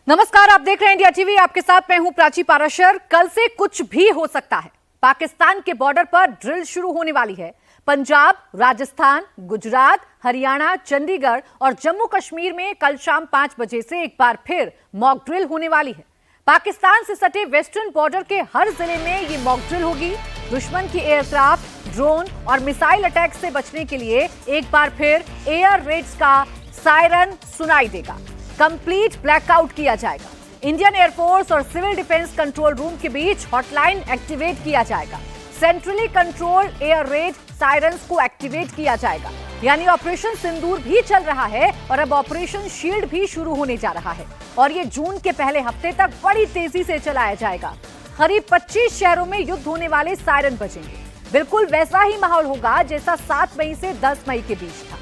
नमस्कार, आप देख रहे हैं इंडिया टीवी। आपके साथ मैं हूं प्राची पाराशर। कल से कुछ भी हो सकता है। पाकिस्तान के बॉर्डर पर ड्रिल शुरू होने वाली है। पंजाब, राजस्थान, गुजरात, हरियाणा, चंडीगढ़ और जम्मू कश्मीर में कल शाम 5 बजे से एक बार फिर मॉक ड्रिल होने वाली है। पाकिस्तान से सटे वेस्टर्न बॉर्डर के हर जिले में ये मॉक ड्रिल होगी। दुश्मन की एयरक्राफ्ट, ड्रोन और मिसाइल अटैक से बचने के लिए एक बार फिर एयर रेड्स का सायरन सुनाई देगा। कंप्लीट ब्लैकआउट किया जाएगा। इंडियन एयरफोर्स और सिविल डिफेंस कंट्रोल रूम के बीच हॉटलाइन एक्टिवेट किया जाएगा। Centrally controlled air red sirens को एक्टिवेट किया जाएगा। यानी ऑपरेशन सिंदूर भी चल रहा है और अब ऑपरेशन शील्ड भी शुरू होने जा रहा है और ये जून के पहले हफ्ते तक बड़ी तेजी से चलाया जाएगा। करीब 25 शहरों में युद्ध होने वाले सायरन बजेंगे। बिल्कुल वैसा ही माहौल होगा जैसा 7 मई से 10 मई के बीच था।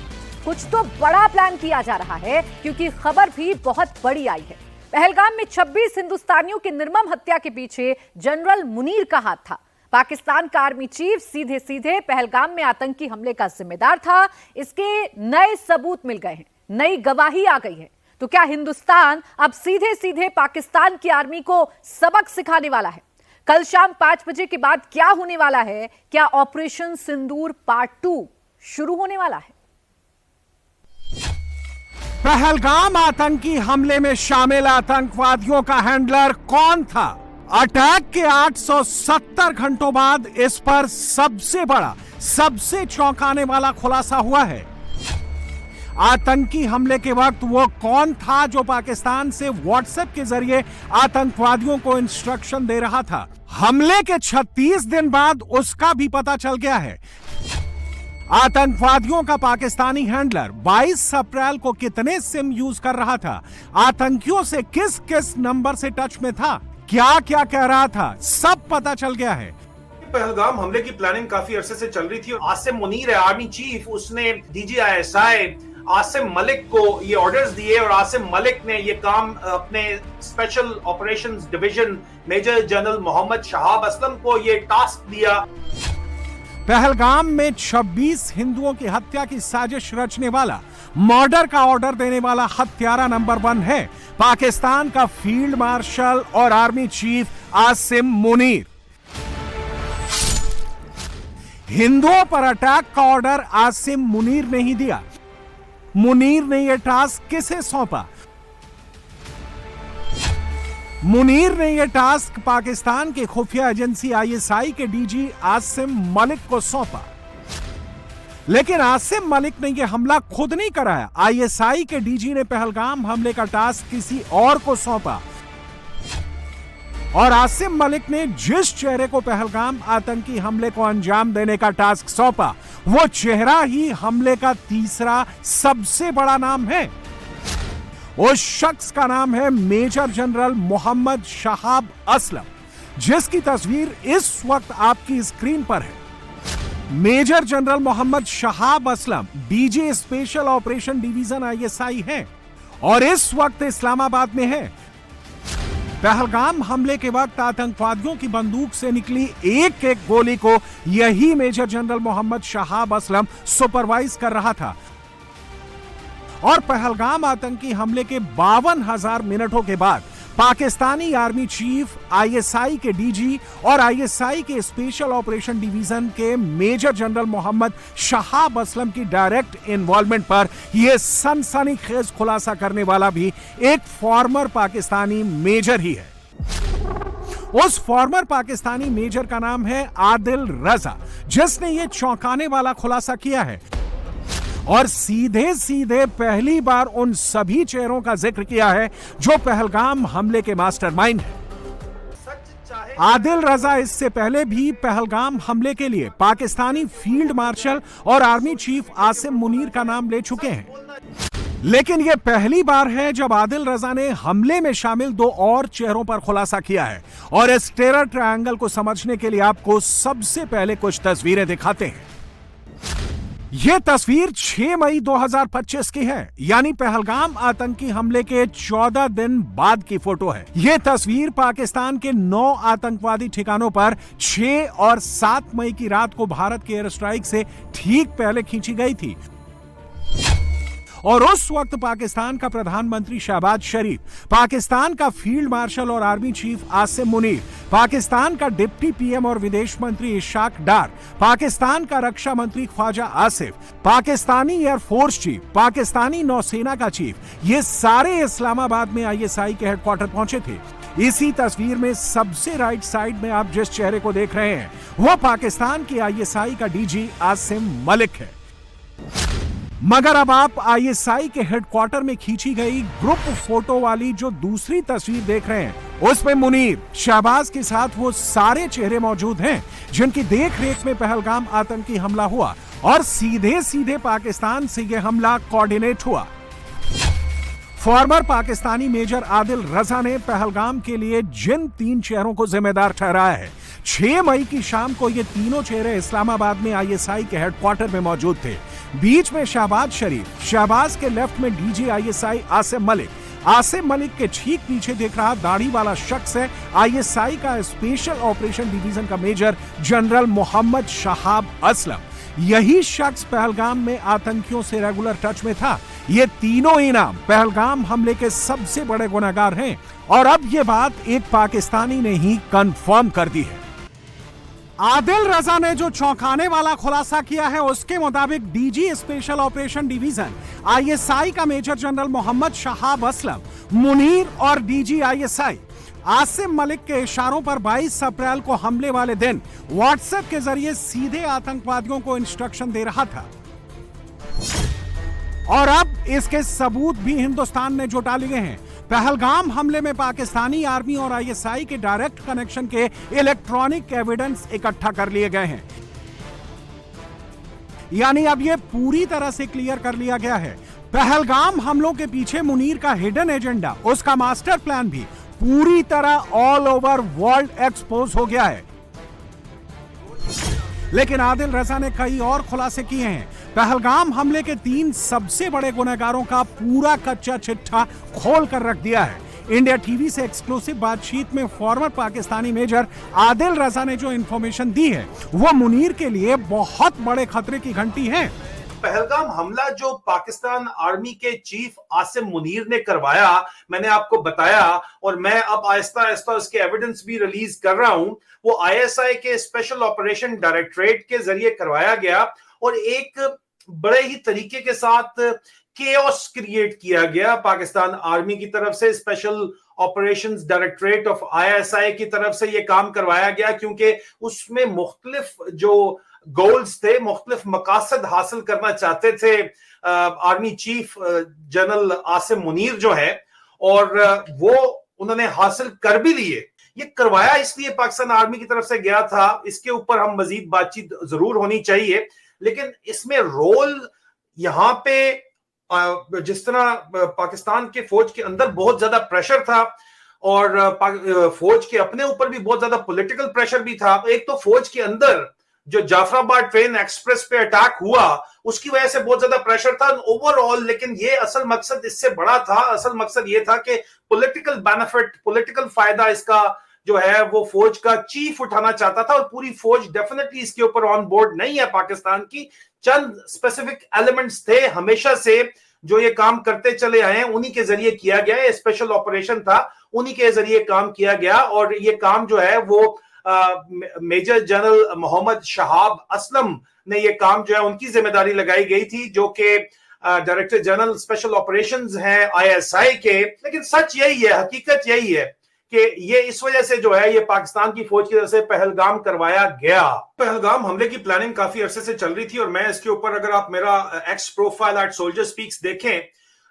कुछ तो बड़ा प्लान किया जा रहा है क्योंकि खबर भी बहुत बड़ी आई है। पहलगाम में 26 हिंदुस्तानियों की निर्मम हत्या के पीछे जनरल मुनीर का हाथ था। पाकिस्तान का आर्मी चीफ सीधे सीधे पहलगाम में आतंकी हमले का जिम्मेदार था। इसके नए सबूत मिल गए हैं, नई गवाही आ गई है। तो क्या हिंदुस्तान अब सीधे सीधे पाकिस्तान की आर्मी को सबक सिखाने वाला है? कल शाम 5 बजे के बाद क्या होने वाला है? क्या ऑपरेशन सिंदूर पार्ट 2 शुरू होने वाला है? पहलगाम आतंकी हमले में शामिल आतंकवादियों का हैंडलर कौन था? अटैक के 870 घंटों बाद इस पर सबसे बड़ा, सबसे चौंकाने वाला खुलासा हुआ है। आतंकी हमले के वक्त वो कौन था जो पाकिस्तान से व्हाट्सएप के जरिए आतंकवादियों को इंस्ट्रक्शन दे रहा था? हमले के 36 दिन बाद उसका भी पता चल गया है। आतंकवादियों का पाकिस्तानी हैंडलर 22 अप्रैल को कितने सिम यूज कर रहा था, आतंकियों से किस किस नंबर से टच में था, क्या क्या कह रहा था, सब पता चल गया है। पहलगाम हमले की प्लानिंग काफी अरसे से चल रही थी और आसिम मुनीर है आर्मी चीफ, उसने DGISI आसिम मलिक को ये ऑर्डर्स दिए और आसिम मलिक ने ये काम अपने special operations division major general Mohammad Shahab Aslam को ये टास्क दिया। पहलगाम में 26 हिंदुओं की हत्या की साजिश रचने वाला, मर्डर का ऑर्डर देने वाला हत्यारा नंबर 1 है पाकिस्तान का फील्ड मार्शल और आर्मी चीफ आसिम मुनीर। हिंदुओं पर अटैक का ऑर्डर आसिम मुनीर ने ही दिया। मुनीर ने यह टास्क किसे सौंपा? मुनीर ने यह टास्क पाकिस्तान के खुफिया एजेंसी ISI के DG आसिम मलिक को सौंपा। लेकिन आसिम मलिक ने यह हमला खुद नहीं कराया। ISI के DG ने पहलगाम हमले का टास्क किसी और को सौंपा और आसिम मलिक ने जिस चेहरे को पहलगाम आतंकी हमले को अंजाम देने का टास्क सौंपा, वो चेहरा ही हमले का तीसरा सबसे बड़ा नाम है। उस शख्स का नाम है मेजर जनरल मोहम्मद शहाब असलम, जिसकी तस्वीर इस वक्त आपकी स्क्रीन पर है। Major general Mohammad Shahab Aslam DG special operation division ISI है और इस वक्त इस्लामाबाद में है। पहलगाम हमले के वक्त आतंकवादियों की बंदूक से निकली एक एक गोली को यही major general Mohammad Shahab Aslam supervise कर रहा था और पहलगाम आतंकी हमले के 52,000 मिनटों के बाद पाकिस्तानी आर्मी चीफ, ISI के DG और ISI के स्पेशल ऑपरेशन डिवीजन के मेजर जनरल मोहम्मद शहाब असलम की डायरेक्ट इन्वॉल्वमेंट पर यह सनसनीखेज खुलासा करने वाला भी एक फॉर्मर पाकिस्तानी मेजर ही है। उस फॉर्मर पाकिस्तानी मेजर का नाम है आदिल रजा, जिसने यह चौंकाने वाला खुलासा किया है और सीधे सीधे पहली बार उन सभी चेहरों का जिक्र किया है जो पहलगाम हमले के मास्टरमाइंड हैं। आदिल रजा इससे पहले भी पहलगाम हमले के लिए पाकिस्तानी फील्ड मार्शल और आर्मी चीफ आसिम मुनीर का नाम ले चुके हैं, लेकिन यह पहली बार है जब आदिल रजा ने हमले में शामिल 2 और चेहरों पर खुलासा किया है। और इस टेरर ट्रायंगल को समझने के लिए आपको सबसे पहले कुछ तस्वीरें दिखाते हैं। यह तस्वीर 6 मई 2025 की है, यानी पहलगाम आतंकी हमले के 14 दिन बाद की फोटो है। यह तस्वीर पाकिस्तान के 9 आतंकवादी ठिकानों पर 6 और 7 मई की रात को भारत के एयर स्ट्राइक से ठीक पहले खींची गई थी। और उस वक्त पाकिस्तान का प्रधानमंत्री शहबाज शरीफ, पाकिस्तान का फील्ड मार्शल और आर्मी चीफ आसिम मुनीर, पाकिस्तान का डिप्टी पीएम और विदेश मंत्री इशाक डार, पाकिस्तान का रक्षा मंत्री ख्वाजा आसिफ, पाकिस्तानी एयरफोर्स चीफ, पाकिस्तानी नौसेना का चीफ, ये सारे इस्लामाबाद में आईएसआई के हेडक्वार्टर पहुंचे थे। इसी तस्वीर में सबसे राइट साइड में आप जिस चेहरे को देख रहे हैं वो पाकिस्तान की आईएसआई का डीजी आसिम मलिक है। मगर अब आप आईएसआई के हेडक्वार्टर में खींची गई ग्रुप फोटो वाली जो दूसरी तस्वीर देख रहे हैं उसमें मुनीर, शहबाज के साथ वो सारे चेहरे मौजूद हैं जिनकी देख रेख में पहलगाम आतंकी हमला हुआ और सीधे सीधे पाकिस्तान से यह हमला कोऑर्डिनेट हुआ। फॉर्मर पाकिस्तानी मेजर आदिल रजा ने पहलगाम के लिए जिन 3 चेहरों को जिम्मेदार ठहराया है, 6 मई की शाम को ये तीनों चेहरे इस्लामाबाद में आईएसआई के हेडक्वार्टर में मौजूद थे। बीच में शहबाज शरीफ, शहबाज के लेफ्ट में डीजी आईएसआई आसिम मलिक, आसिम मलिक के ठीक पीछे देख रहा दाढ़ी वाला शख्स है आईएसआई का स्पेशल ऑपरेशन डिवीजन का मेजर जनरल मोहम्मद शहाब असलम। यही शख्स पहलगाम में आतंकियों से रेगुलर टच में था। ये तीनों ही नाम पहलगाम हमले के सबसे बड़े गुनहगार हैं और अब ये बात एक पाकिस्तानी ने ही कंफर्म कर दी है। आदिल रजा ने जो चौंकाने वाला खुलासा किया है उसके मुताबिक DG special operation division ISI का मेजर जनरल मोहम्मद शहाब असलम, मुनीर और डीजी आईएसआई आसिम मलिक के इशारों पर 22 अप्रैल को हमले वाले दिन व्हाट्सएप के जरिए सीधे आतंकवादियों को इंस्ट्रक्शन दे रहा था और अब इसके सबूत भी हिंदुस्तान ने जुटा लिए हैं। पहलगाम हमले में पाकिस्तानी आर्मी और आईएसआई के डायरेक्ट कनेक्शन के इलेक्ट्रॉनिक एविडेंस इकट्ठा कर लिए गए हैं। यानी अब यह पूरी तरह से क्लियर कर लिया गया है पहलगाम हमलों के पीछे मुनीर का हिडन एजेंडा, उसका मास्टर प्लान भी पूरी तरह ऑल ओवर वर्ल्ड एक्सपोज हो गया है। लेकिन आदिल रजा ने कई और खुलासे किए हैं। पहलगाम हमले के 3 सबसे बड़े गुनहगारों का पूरा कच्चा चिट्ठा खोल कर रख दिया है। इंडिया टीवी से एक्सक्लूसिव बातचीत में फॉर्मर पाकिस्तानी मेजर आदिल रजा ने जो इंफॉर्मेशन दी है वो मुनीर के लिए बहुत बड़े खतरे की घंटी है। पहलगाम हमला जो पाकिस्तान आर्मी के चीफ आसिम मुनीर ने करवाया, मैंने आपको बताया और मैं अब आहिस्ता आहिस्ता उसके एविडेंस भी रिलीज कर रहा हूं, वो आईएसआई के स्पेशल ऑपरेशन डायरेक्टरेट के जरिए करवाया गया और एक बड़े ही तरीके के साथ केओस क्रिएट किया गया पाकिस्तान आर्मी की तरफ से। Special operations directorate of ISI की तरफ से यह काम करवाया गया क्योंकि उसमें मुख्तलिफ जो गोल्स थे, मुख्तलिफ मकासद हासिल करना चाहते थे army chief general Asim Munir जो है, और वो उन्होंने हासिल कर भी लिए। ये करवाया इसलिए पाकिस्तान आर्मी की तरफ से गया था, इसके ऊपर हम मजीद बातचीत जरूर होनी चाहिए। लेकिन इसमें रोल यहां पे जिस तरह पाकिस्तान के फौज के अंदर बहुत ज्यादा प्रेशर था और फौज के अपने ऊपर भी बहुत ज्यादा पॉलिटिकल प्रेशर भी था। एक तो फौज के अंदर जो जाफराबाद ट्रेन एक्सप्रेस पे अटैक हुआ उसकी वजह से बहुत ज्यादा प्रेशर था ओवरऑल, लेकिन ये असल मकसद इससे बड़ा था। असल मकसद ये था कि पॉलिटिकल बेनिफिट, पॉलिटिकल फायदा इसका जो है वो फौज का चीफ उठाना चाहता था और पूरी फौज डेफिनेटली इसके ऊपर ऑन बोर्ड नहीं है पाकिस्तान की। चंद स्पेसिफिक एलिमेंट्स थे हमेशा से जो ये काम करते चले आए हैं, उन्हीं के जरिए किया गया। ये स्पेशल ऑपरेशन था, उन्हीं के जरिए काम किया गया और ये काम जो है वो मेजर जनरल मोहम्मद शहाब असलम ने ये काम जो है उनकी जिम्मेदारी लगाई गई थी, जो कि डायरेक्टर जनरल स्पेशल ऑपरेशंस हैं आईएसआई के। लेकिन सच यही है, हकीकत यही है कि ये इस वजह से जो है ये पाकिस्तान की फौज की तरफ से पहलगाम करवाया गया। पहलगाम हमले की प्लानिंग काफी अरसे से चल रही थी और मैं इसके ऊपर, अगर आप मेरा X profile at soldier speaks देखें,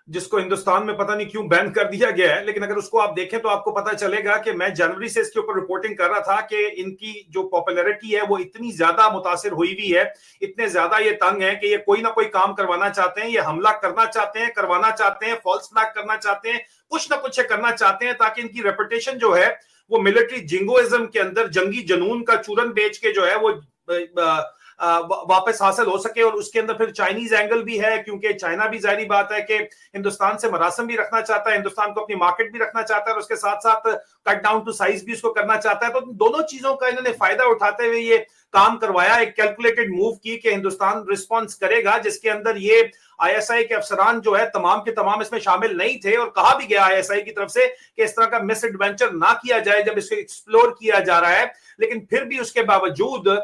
जिसको हिंदुस्तान में पता नहीं क्यों बैन कर दिया गया है, लेकिन अगर उसको आप देखें तो आपको पता चलेगा कि मैं जनवरी से इसके ऊपर रिपोर्टिंग कर रहा था कि इनकी जो पॉपुलैरिटी है वो इतनी ज्यादा मुतासिर हुई हुई है, इतने ज्यादा ये तंग है कि ये कोई ना कोई काम करवाना चाहते हैं, ये हमला करना चाहते हैं, करवाना चाहते हैं, फॉल्स फ्लैग करना चाहते हैं, कुछ ना कुछ करना चाहते हैं ताकि इनकी रेपुटेशन जो है वो मिलिट्री जिंगोइज्म के अंदर जंगी जनून का चूरन बेच के जो है वो वापस हासिल हो सके। और उसके अंदर फिर चाइनीज एंगल भी है क्योंकि चाइना भी जाहिर बात है कि हिंदुस्तान से मरासम भी रखना चाहता है, हिंदुस्तान को अपनी मार्केट भी रखना चाहता है और उसके साथ साथ कट डाउन टू साइज भी उसको करना चाहता है। तो दोनों चीजों का इन्होंने फायदा उठाते हुए ये काम करवाया, एक कैलकुलेटेड मूव की कि हिंदुस्तान रिस्पॉन्स करेगा, जिसके अंदर ये आईएसआई के अफसरान जो है तमाम के तमाम इसमें शामिल नहीं थे और कहा भी गया आईएसआई की तरफ से कि इस तरह का मिस एडवेंचर ना किया जाए जब इसको एक्सप्लोर किया जा रहा है। लेकिन फिर भी उसके बावजूद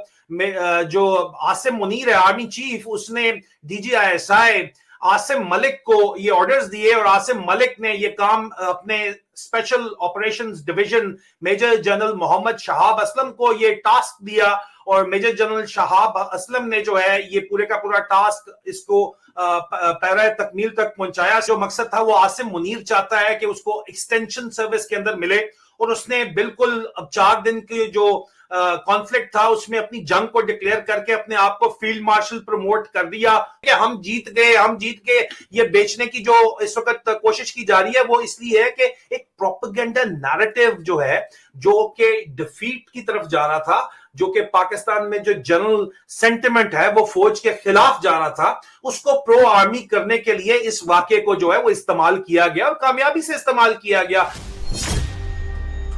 जो आसिम मुनीर है आर्मी चीफ, उसने डीजी आईएसआई आसिम मलिक को ये ऑर्डर्स दिए और आसिम मलिक ने ये काम अपने special operations division major general Mohammad Shahab Aslam को ये टास्क दिया और मेजर जनरल शहाब असलम ने जो है ये पूरे का पूरा टास्क इसको पैरा तकमील तक पहुंचाया। जो मकसद था वो आसिम मुनीर चाहता है कि उसको एक्सटेंशन सर्विस के अंदर मिले और उसने बिल्कुल अब 4 दिन के जो कॉन्फ्लिक्ट था उसमें अपनी जंग को डिक्लेयर करके अपने आप को फील्ड मार्शल प्रमोट कर दिया कि हम जीत गए। ये बेचने की जो इस वक्त कोशिश की जा रही है वो इसलिए है कि एक प्रोपेगेंडा नैरेटिव जो है जो कि डिफीट की तरफ जा रहा था, जो कि पाकिस्तान में जो जनरल सेंटिमेंट है वो फौज के खिलाफ जा रहा था, उसको प्रो आर्मी करने के लिए इस वाकये को जो है वो इस्तेमाल किया गया और कामयाबी से इस्तेमाल किया गया।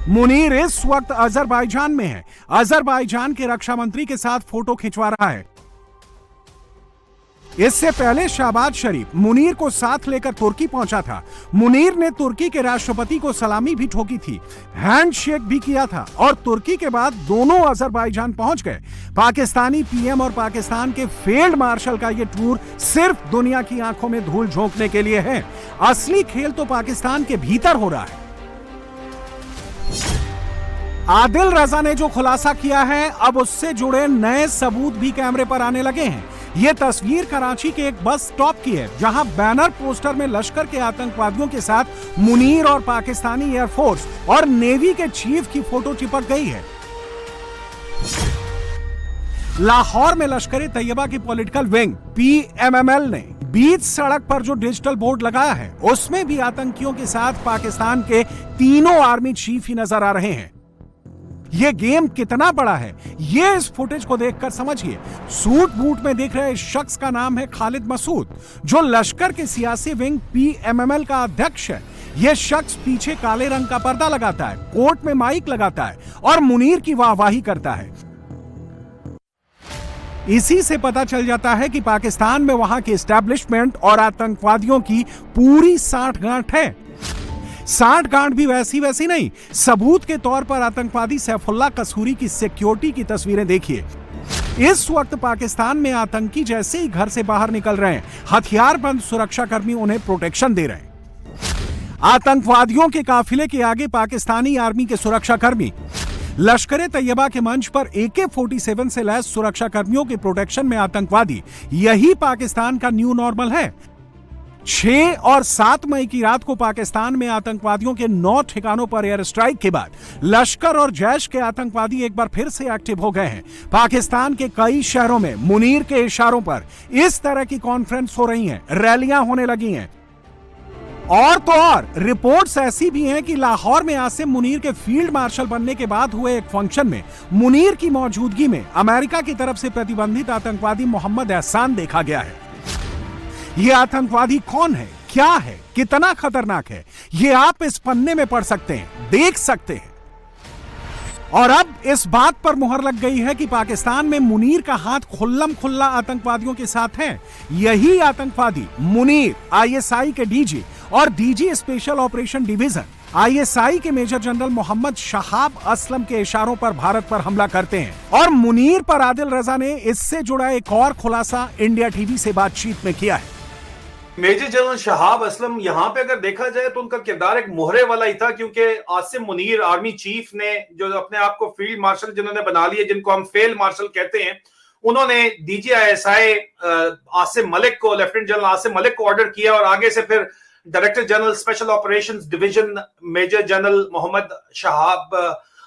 मुनीर इस वक्त अजरबैजान में है। अजरबैजान के रक्षा मंत्री के साथ फोटो खिंचवा रहा है। इससे पहले शहबाज शरीफ मुनीर को साथ लेकर तुर्की पहुंचा था। मुनीर ने तुर्की के राष्ट्रपति को सलामी भी ठोकी थी, हैंडशेक भी किया था और तुर्की के बाद दोनों अजरबैजान पहुंच गए। पाकिस्तानी पीएम और पाकिस्तान के फील्ड मार्शल का यह टूर सिर्फ दुनिया की आंखों में धूल झोंकने के लिए है। असली खेल तो पाकिस्तान के भीतर हो रहा है। आदिल रजा ने जो खुलासा किया है, अब उससे जुड़े नए सबूत भी कैमरे पर आने लगे हैं। यह तस्वीर कराची के एक बस स्टॉप की है, जहां बैनर पोस्टर में लश्कर के आतंकवादियों के साथ मुनीर और पाकिस्तानी एयरफोर्स और नेवी के चीफ की फोटो चिपक गई है। लाहौर में लश्कर तैयबा की पॉलिटिकल विंग PMML ने बीच सड़क पर जो डिजिटल बोर्ड लगाया है उसमें भी आतंकियों के साथ पाकिस्तान के तीनों आर्मी चीफ ही नजर आ रहे हैं। यह गेम कितना बड़ा है यह इस फुटेज को देखकर समझिए। सूट बूट में दिख रहे इस शख्स का नाम है खालिद मसूद, जो लश्कर के सियासी विंग PMML का अध्यक्ष है। यह शख्स पीछे काले रंग का पर्दा लगाता है, कोर्ट में माइक लगाता है और मुनीर की वाहवाही करता है। इसी से पता चल जाता है कि पाकिस्तान में वहां के एस्टैब्लिशमेंट और आतंकवादियों की पूरी साठगांठ है। साठगांठ भी वैसी नहीं, सबूत के तौर पर आतंकवादी सैफुल्लाह कसूरी की सिक्योरिटी की तस्वीरें देखिए। इस वक्त पाकिस्तान में आतंकी जैसे ही घर से बाहर निकल रहे हैं, हथियारबंद सुरक्षाकर्मी उन्हें प्रोटेक्शन दे रहे हैं। आतंकवादियों के काफिले के आगे पाकिस्तानी आर्मी के सुरक्षाकर्मी, लश्कर तैयबा के मंच पर AK-47 से लैस सुरक्षा कर्मियों के प्रोटेक्शन में आतंकवादी, यही पाकिस्तान का न्यू नॉर्मल है। 6 और 7 मई की रात को पाकिस्तान में आतंकवादियों के 9 ठिकानों पर एयर स्ट्राइक के बाद लश्कर और जैश के आतंकवादी एक बार फिर से एक्टिव हो गए हैं। पाकिस्तान के कई शहरों में मुनीर के इशारों पर इस तरह की कॉन्फ्रेंस हो रही हैं, रैलियां होने लगी हैं। और तो और रिपोर्ट्स ऐसी भी हैं कि लाहौर में आसिम मुनीर के फील्ड मार्शल बनने के बाद हुए एक फंक्शन में मुनीर की मौजूदगी में अमेरिका की तरफ से प्रतिबंधित आतंकवादी मोहम्मद एहसान देखा गया है। यह आतंकवादी कौन है, क्या है, कितना खतरनाक है, यह आप इस पन्ने में पढ़ सकते हैं, देख सकते हैं। और अब इस बात पर मुहर लग गई है कि पाकिस्तान में मुनीर का हाथ खुल्लम खुल्ला आतंकवादियों के साथ है। यही आतंकवादी मुनीर ISI के DG और DG special operation division ISI के मेजर जनरल मोहम्मद शहाब असलम के इशारों पर भारत पर हमला करते हैं। और मुनीर पर आदिल रजा ने इससे जुड़ा एक और खुलासा इंडिया TV से बातचीत में किया है। मेजर जनरल शहाब असलम, यहां पे अगर देखा जाए तो उनका किरदार एक मोहरे वाला ही था, क्योंकि आसिम मुनीर आर्मी चीफ ने जो अपने आप को फील्ड मार्शल जिन्होंने बना लिया, जिनको हम फेल मार्शल कहते हैं, उन्होंने DG ISI आसिम मलिक को, लेफ्टिनेंट जनरल आसिम मलिक को ऑर्डर किया और आगे से फिर director general special operations division major general Mohammad Shahab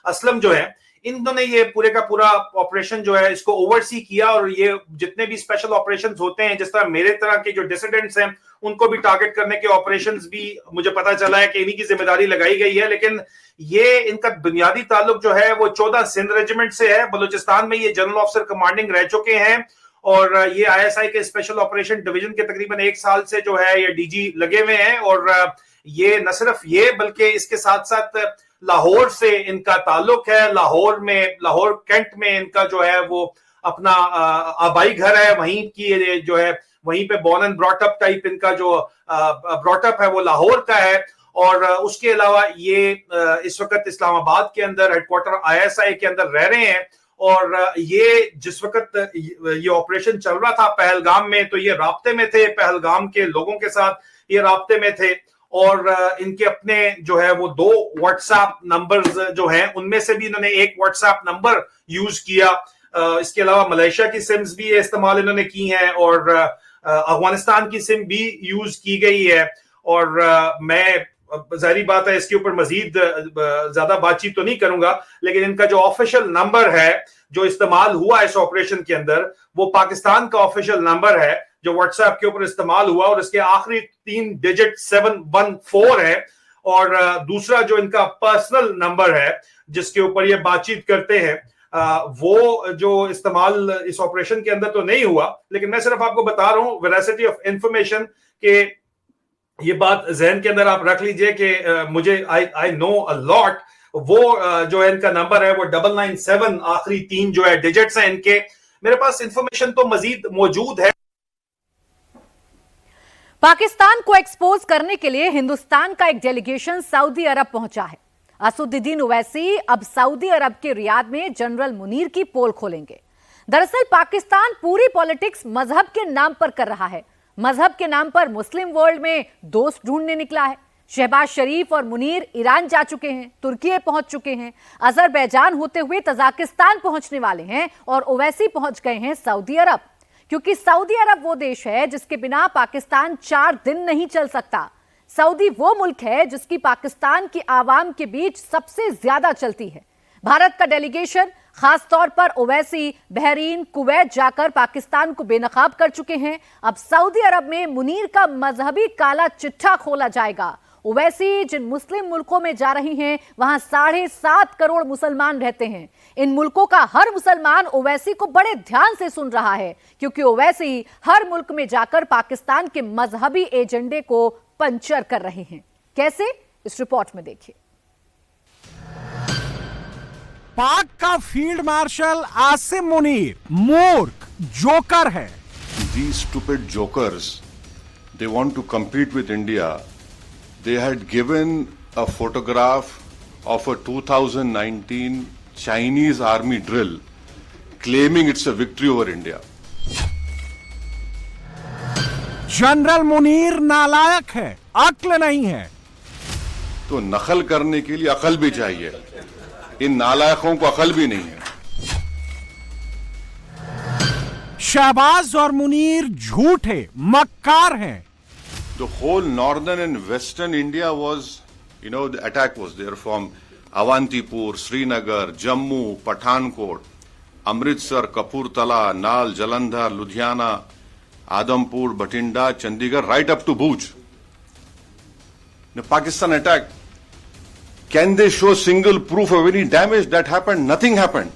Aslam जो है, इन्होंने ये पूरे का पूरा ऑपरेशन जो है इसको ओवरसी किया। और ये जितने भी स्पेशल ऑपरेशंस होते हैं, जिस तरह मेरे तरह के जो डिसिडेंट्स हैं उनको भी टारगेट करने के ऑपरेशंस भी मुझे पता चला है कि इन्हीं की जिम्मेदारी लगाई गई है। लेकिन ये इनका बुनियादी ताल्लुक जो है वो 14 सिंध रेजिमेंट से है। बलूचिस्तान में ये जनरल ऑफिसर कमांडिंग रह चुके हैं और ये ISI के स्पेशल ऑपरेशन डिवीजन के तकरीबन 1 साल से जो है ये DG लगे हुए हैं। और ये न सिर्फ ये बल्कि इसके साथ साथ लाहौर से इनका ताल्लुक है, लाहौर कैंट में इनका जो है वो अपना आबाई घर है, वहीं की जो है वहीं पे born and brought up type इनका जो ब्रॉटअप है वो लाहौर का है। और उसके अलावा ये इस वक्त इस्लामाबाद के अंदर हेडक्वार्टर आईएसआई के अंदर रह रहे हैं। और ये जिस वक्त ये ऑपरेशन चल रहा था पहलगाम में, तो ये राब्ते में थे, पहलगाम के लोगों के साथ ये राब्ते में थे। और इनके अपने जो है वो 2 व्हाट्सएप नंबर्स जो हैं उनमें से भी इन्होंने एक व्हाट्सएप नंबर यूज किया। इसके अलावा मलेशिया की सिम्स भी इस्तेमाल इन्होंने की हैं और अफगानिस्तान की सिम भी यूज की गई है। और मैं जाहिर बात है इसके ऊपर मजीद ज्यादा बातचीत तो नहीं करूंगा, लेकिन इनका जो ऑफिशियल नंबर है जो इस्तेमाल हुआ इस ऑपरेशन के अंदर वो पाकिस्तान का ऑफिशियल नंबर है जो व्हाट्सएप के ऊपर इस्तेमाल हुआ, और इसके आखिरी 3 डिजिट 714 है। और दूसरा जो इनका पर्सनल नंबर है जिसके ऊपर ये बातचीत करते हैं वो जो इस्तेमाल इस ऑपरेशन के अंदर तो नहीं हुआ, लेकिन मैं सिर्फ आपको बता रहा हूं वेरासिटी ऑफ इंफॉर्मेशन के ये बात जहन के अंदर आप रख लीजिए कि मुझे आई नो अ लॉट। वो जो है इनका नंबर है वो 997 आखिरी 3 जो है डिजिट्स हैं इनके। मेरे पास इंफॉर्मेशन तो मजीद मौजूद है। पाकिस्तान को एक्सपोज करने के लिए हिंदुस्तान का एक डेलीगेशन सऊदी अरब पहुंचा है। असदुद्दीन ओवैसी अब सऊदी अरब के रियाद में जनरल मुनीर की पोल खोलेंगे। दरअसल पाकिस्तान पूरी पॉलिटिक्स मजहब के नाम पर कर रहा है। मजहब के नाम पर मुस्लिम वर्ल्ड में दोस्त ढूंढने निकला है। शहबाज शरीफ और मुनीर ईरान जा चुके हैं, तुर्की पहुंच चुके हैं, अजरबैजान होते हुए तजाकिस्तान पहुंचने वाले हैं और ओवैसी पहुंच गए हैं सऊदी अरब, क्योंकि सऊदी अरब वो देश है जिसके बिना पाकिस्तान 4 दिन नहीं चल सकता। सऊदी वो मुल्क है जिसकी पाकिस्तान की आवाम के बीच सबसे ज्यादा चलती है। भारत का डेलीगेशन खास तौर पर ओवैसी बहरीन कुवैत जाकर पाकिस्तान को बेनकाब कर चुके हैं। अब सऊदी अरब में मुनीर का मजहबी काला चिट्ठा खोला जाएगा। ओवैसी जिन मुस्लिम मुल्कों में जा रही हैं वहां 7.5 करोड़ मुसलमान रहते हैं। इन मुल्कों का हर मुसलमान ओवैसी को बड़े ध्यान से सुन रहा है, क्योंकि ओवैसी हर मुल्क में जाकर पाकिस्तान के मजहबी एजेंडे को पंचर कर रहे हैं। कैसे, इस रिपोर्ट में देखिए। पाक का फील्ड मार्शल आसिम मुनीर मूर्ख जोकर है। These stupid jokers, they want to compete with India. They had given a photograph of a 2019 Chinese army drill, claiming it's a victory over India. General Munir नालायक है, अक्ल नहीं है। तो नकल करने के लिए अकल भी चाहिए, इन नालायकों को अकल भी नहीं है। शहबाज और मुनीर झूठे मक्कार हैं। The whole northern and western India was, the attack was there from Avantipur, Srinagar, Jammu, Pathankot, Amritsar, Kapurthala, Nal, Jalandhar, Ludhiana, Adampur, Batinda, Chandigarh, right up to Bhuj. The Pakistan attack. Can they show single proof of any damage that happened? Nothing happened.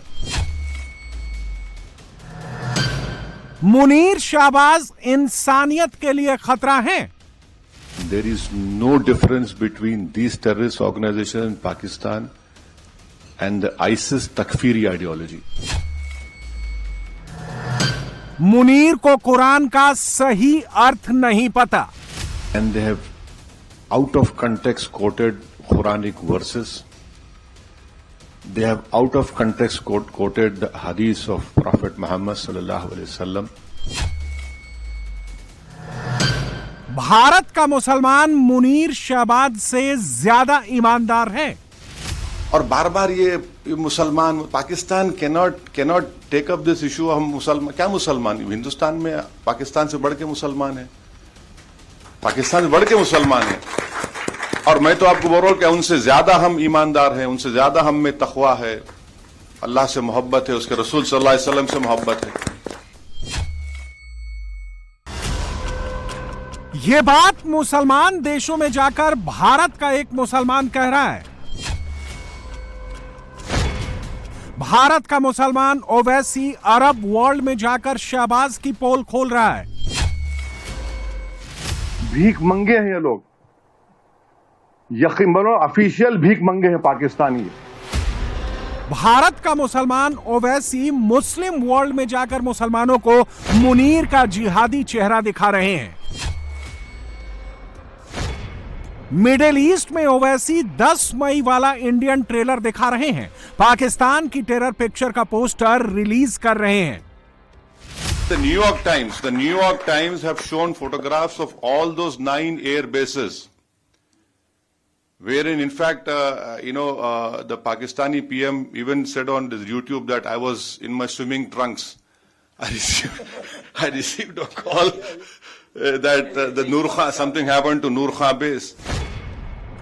Munir Shahbaz इंसानियत के लिए खतरा हैं। There is no difference between these terrorist organizations in Pakistan and the ISIS Takfiri ideology. Munir को कुरान का सही अर्थ नहीं पता। And they have out of context quoted Quranic verses. They have out of context quoted the hadith of Prophet Muhammad sallallahu alaihi wasallam. Bharat का मुसलमान मुनीर शहबाज से ज्यादा ईमानदार है। और बार बार ये मुसलमान Pakistan cannot take up this issue. हम मुसलमान क्या मुसलमान हिंदुस्तान में पाकिस्तान से बढ़ के मुसलमान है, पाकिस्तान से बढ़ के मुसलमान है। और मैं तो आपको बोल रहा हूं कि उनसे ज्यादा हम ईमानदार हैं, उनसे ज्यादा हम में तकवा है, अल्लाह से मोहब्बत है, उसके रसूल सल्लल्लाहु अलैहि वसल्लम से मोहब्बत है। ये बात मुसलमान देशों में जाकर भारत का एक मुसलमान कह रहा है। भारत का मुसलमान ओवैसी अरब वर्ल्ड में जाकर शहबाज की पोल खोल रहा है। भीख मंगे हैं ये लोग, यकीन मानो ऑफिशियल भीख मंगे हैं पाकिस्तानी। भारत का मुसलमान ओवैसी मुस्लिम वर्ल्ड में जाकर मुसलमानों को मुनीर का जिहादी चेहरा दिखा रहे हैं। मिडिल ईस्ट में ओवैसी 10 मई वाला इंडियन ट्रेलर दिखा रहे हैं। पाकिस्तान की टेरर पिक्चर का पोस्टर रिलीज कर रहे हैं। The New York Times have shown photographs of all those 9 air bases, wherein in fact, the Pakistani PM even said on his YouTube that I was in my swimming trunks. I received a call that the Noor Khan, something happened to Noor Khan base.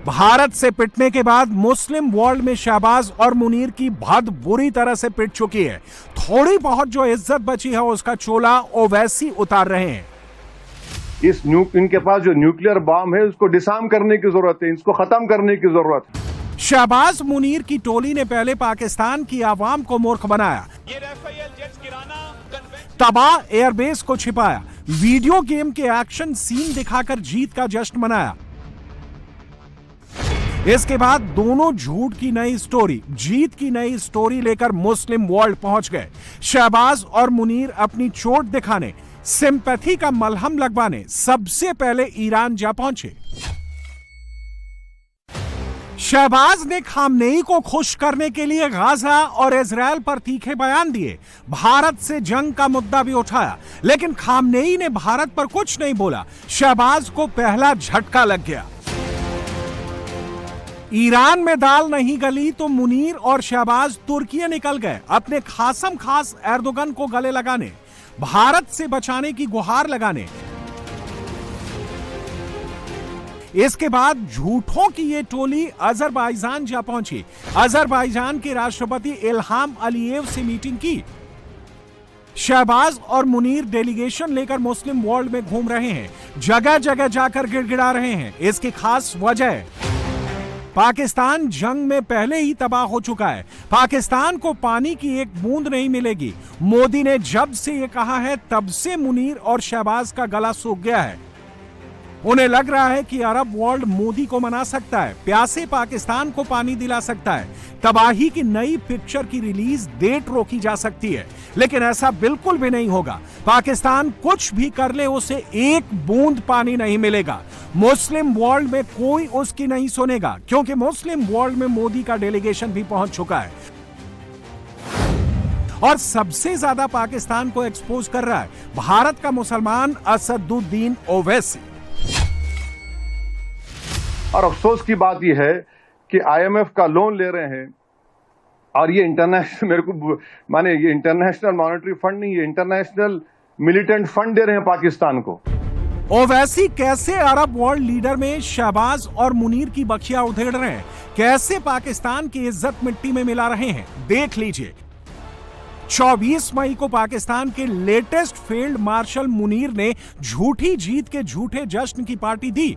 Bharat से पिटने के बाद मुस्लिम world में शहबाज और मुनीर की भद बुरी तरह से पिट चुकी है। थोड़ी बहुत जो इज्जत बची है उसका चोला ओवैसी उतार रहे हैं। इनके पास जो न्यूक्लियर बॉम्ब है उसको डिसार्म करने की जरूरत है, इसको खत्म करने की जरूरत है। शहबाज मुनीर की टोली ने पहले पाकिस्तान की आवाम को मूर्ख बनाया, तबाह एयरबेस को छिपाया, वीडियो गेम के एक्शन सीन दिखाकर जीत का जश्न मनाया। इसके बाद दोनों झूठ की नई स्टोरी, जीत की नई स्टोरी लेकर मुस्लिम वर्ल्ड पहुंच गए। शहबाज और मुनीर अपनी चोट दिखाने, सिंपैथी का मलहम लगवाने सबसे पहले ईरान जा पहुंचे। शहबाज ने खामनेई को खुश करने के लिए गाजा और इजराइल पर तीखे बयान दिए। भारत से जंग का मुद्दा भी उठाया, लेकिन खामनेई ने भारत पर कुछ नहीं बोला। शहबाज को पहला झटका लग गया। ईरान में दाल नहीं गली तो मुनीर और शहबाज तुर्की निकल गए अपने खासम खास एर्दोगन को गले लगाने, भारत से बचाने की गुहार लगाने। इसके बाद झूठों की ये टोली अजरबैजान जा पहुंची। अजरबैजान के राष्ट्रपति इल्हाम अलीयेव से मीटिंग की। शहबाज और मुनीर डेलीगेशन लेकर मुस्लिम वर्ल्ड में घूम रहे हैं, जगह जगह जाकर गिड़गिड़ा रहे हैं। इसकी खास वजह है पाकिस्तान जंग में पहले ही तबाह हो चुका है। पाकिस्तान को पानी की एक बूंद नहीं मिलेगी। मोदी ने जब से यह कहा है तब से मुनीर और शहबाज का गला सूख गया है। उन्हें लग रहा है कि अरब वर्ल्ड मोदी को मना सकता है, प्यासे पाकिस्तान को पानी दिला सकता है, तबाही की नई पिक्चर की रिलीज डेट रोकी जा सकती है। लेकिन ऐसा बिल्कुल भी नहीं होगा। पाकिस्तान कुछ भी कर ले उसे एक बूंद पानी नहीं मिलेगा। मुस्लिम वर्ल्ड में कोई उसकी नहीं सुनेगा, क्योंकि मुस्लिम वर्ल्ड में मोदी का डेलीगेशन भी पहुंच चुका है और सबसे ज्यादा पाकिस्तान को एक्सपोज कर रहा है भारत का मुसलमान असदुद्दीन ओवैसी। और अफसोस की बात यह है कि आईएमएफ का लोन ले रहे हैं और ये इंटरनेशनल, ये इंटरनेशनल मॉनेटरी फंड नहीं, ये इंटरनेशनल मिलिटेंट फंड दे रहे हैं पाकिस्तान को। ओवैसी कैसे अरब वर्ल्ड लीडर में शहबाज और मुनीर की बखिया उधेड़ रहे हैं, कैसे पाकिस्तान की इज्जत मिट्टी में मिला रहे हैं, देख लीजिए। 24 मई को पाकिस्तान के लेटेस्ट फील्ड मार्शल मुनीर ने झूठी जीत के झूठे जश्न की पार्टी दी।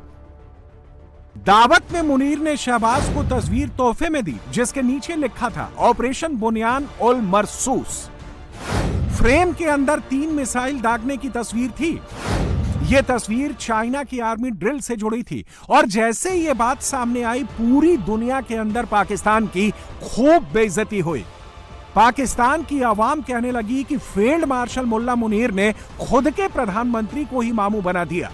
दावत में मुनीर ने शहबाज को तस्वीर तोहफे में दी जिसके नीचे लिखा था ऑपरेशन बुनियान उल मरसूस। फ्रेम के अंदर 3 मिसाइल दागने की तस्वीर थी। यह तस्वीर चाइना की आर्मी ड्रिल से जुड़ी थी और जैसे ये बात सामने आई पूरी दुनिया के अंदर पाकिस्तान की खूब बेइज्जती हुई। पाकिस्तान की आवाम कहने लगी कि फील्ड मार्शल मुल्ला मुनीर ने खुद के प्रधानमंत्री को ही मामू बना दिया।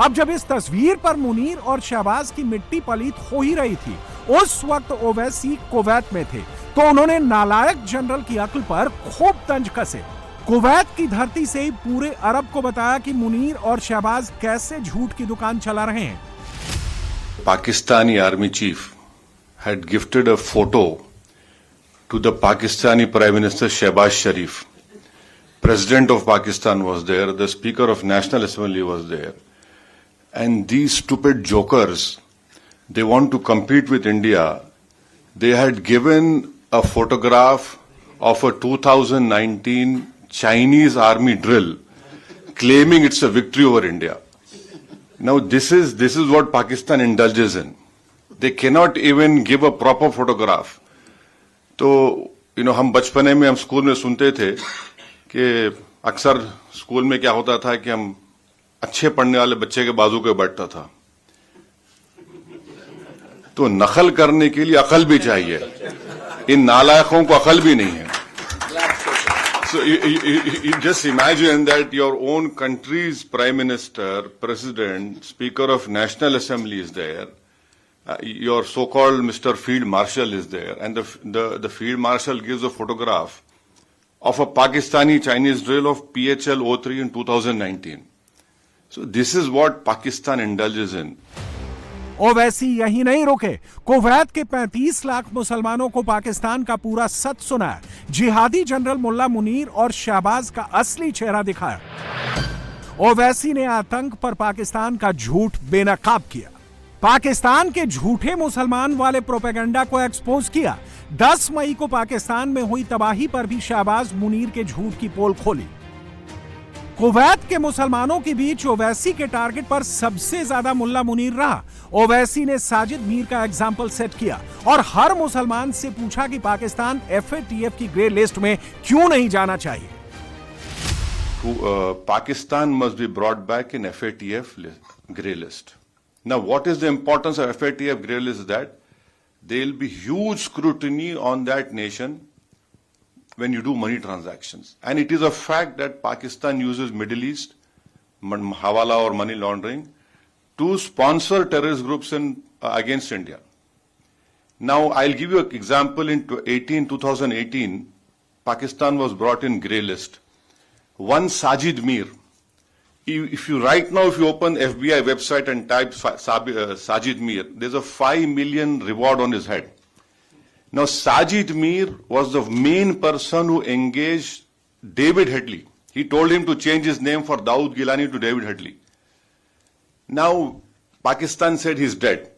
अब जब इस तस्वीर पर मुनीर और शहबाज की मिट्टी पलीत हो ही रही थी, उस वक्त ओवैसी कुवैत में थे, तो उन्होंने नालायक जनरल की अक्ल पर खूब तंज कसे। कुवैत की धरती से ही पूरे अरब को बताया कि मुनीर और शहबाज कैसे झूठ की दुकान चला रहे हैं। Pakistani army chief had gifted a photo to the Pakistani Prime Minister Shehbaz Sharif. President of Pakistan was there, the Speaker of National Assembly was there. And these stupid jokers, they want to compete with India. They had given a photograph of a 2019 Chinese army drill, claiming it's a victory over India. Now this is what Pakistan indulges in. They cannot even give a proper photograph. तो हम बचपने में हम school में सुनते थे कि अक्सर स्कूल में क्या होता था कि हम अच्छे पढ़ने वाले बच्चे के बाजू पे बैठता था। तो नकल करने के लिए अकल भी चाहिए, इन नालायकों को अकल भी नहीं है। So you just imagine that your own country's prime minister, president, speaker of national assembly is there. Your so-called Mr. Field Marshal is there, and the Field Marshal gives a photograph of a Pakistani-Chinese drill of PHL-03 in 2019. So this is what Pakistan indulges in. Owaisi यही नहीं रुके, Kuwait के 35 लाख मुसलमानों को पाकिस्तान का पूरा सच सुनाया, जिहादी जनरल मुल्ला मुनीर और शहबाज का असली चेहरा दिखाया। ओवैसी ने आतंक पर पाकिस्तान का झूठ बेनकाब किया, पाकिस्तान के झूठे मुसलमान वाले प्रोपेगेंडा को एक्सपोज किया। 10 मई को पाकिस्तान में हुई तबाही पर भी शहबाज मुनीर के झूठ की पोल खोली। कुवैत के मुसलमानों के बीच ओवैसी के टारगेट पर सबसे ज्यादा मुल्ला मुनीर रहा। ओवैसी ने साजिद मीर का एग्जाम्पल सेट किया और हर मुसलमान से पूछा कि पाकिस्तान FATF की ग्रे लिस्ट में क्यों नहीं जाना चाहिए। Pakistan must be brought back in FATF grey list. Now, what is the importance of FATF grey list? Is that there will be huge scrutiny on that nation when you do money transactions. And it is a fact that Pakistan uses Middle East, hawala or money laundering, to sponsor terrorist groups against India. Now, I'll give you an example. In 2018, Pakistan was brought in grey list. One Sajid Mir. If you open FBI website and type Sajid Mir, there's a 5 million reward on his head. Now, Sajid Mir was the main person who engaged David Headley. He told him to change his name for Dawood Gilani to David Headley. Now, Pakistan said he's dead.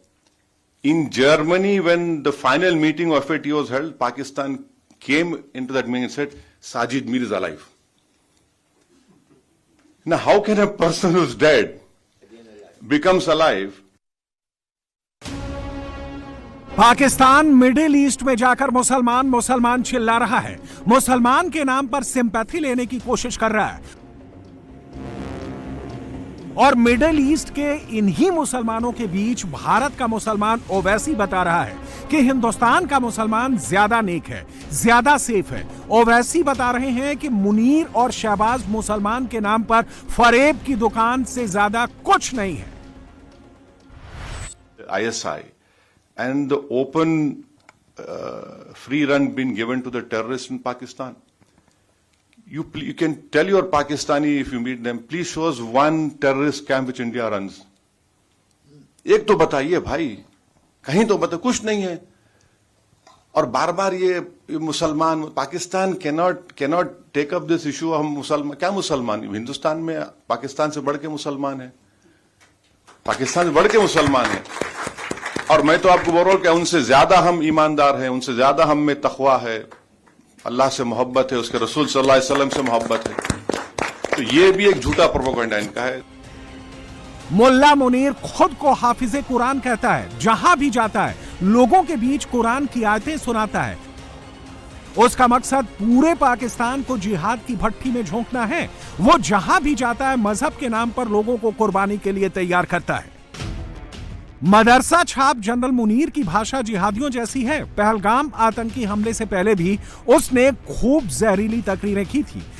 In Germany, when the final meeting of FATF was held, Pakistan came into that meeting and said, Sajid Mir is alive. Now, how can a person who's dead becomes alive? Pakistan middle east में जाकर मुसलमान चिल्ला रहा है, मुसलमान के नाम पर सिंपैथी लेने की कोशिश कर रहा है और मिडिल ईस्ट के इन्हीं मुसलमानों के बीच भारत का मुसलमान ओवैसी बता रहा है कि हिंदुस्तान का मुसलमान ज्यादा नेक है, ज्यादा सेफ है। ओवैसी बता रहे हैं कि मुनीर और शहबाज मुसलमान के नाम पर फरेब की दुकान से ज्यादा कुछ नहीं है। ISI and the open free run been given to the terrorists in Pakistan. You can tell your Pakistani if you meet them, please show us one terrorist camp which India runs. एक तो बताइए भाई, कहीं तो बताइए, कुछ नहीं है। और बार बार ये मुसलमान, Pakistan cannot take up this issue। हम मुसलमान, क्या मुसलमान, हिंदुस्तान में पाकिस्तान से बढ़ के मुसलमान है, पाकिस्तान से बढ़ के मुसलमान है। और मैं तो आपको बोल रहा हूं कि उनसे ज्यादा हम ईमानदार हैं, उनसे ज्यादा हम में तकवा है, अल्लाह से मोहब्बत है, उसके रसूल सल्लल्लाहु अलैहि वसल्लम से मोहब्बत है। तो ये भी एक झूठा प्रोपेगेंडा इनका है। मुल्ला मुनीर खुद को हाफिजे कुरान कहता है, जहां भी जाता है लोगों के बीच कुरान की आयतें सुनाता है। उसका मकसद पूरे पाकिस्तान को जिहाद की भट्टी में झोंकना है। वो जहां भी जाता है मजहब के नाम पर लोगों को कुर्बानी के लिए तैयार करता है। मदरसा छाप जनरल मुनीर की भाषा जिहादियों जैसी है। पहलगाम आतंकी हमले से पहले भी उसने खूब जहरीली तकरीरें की थी।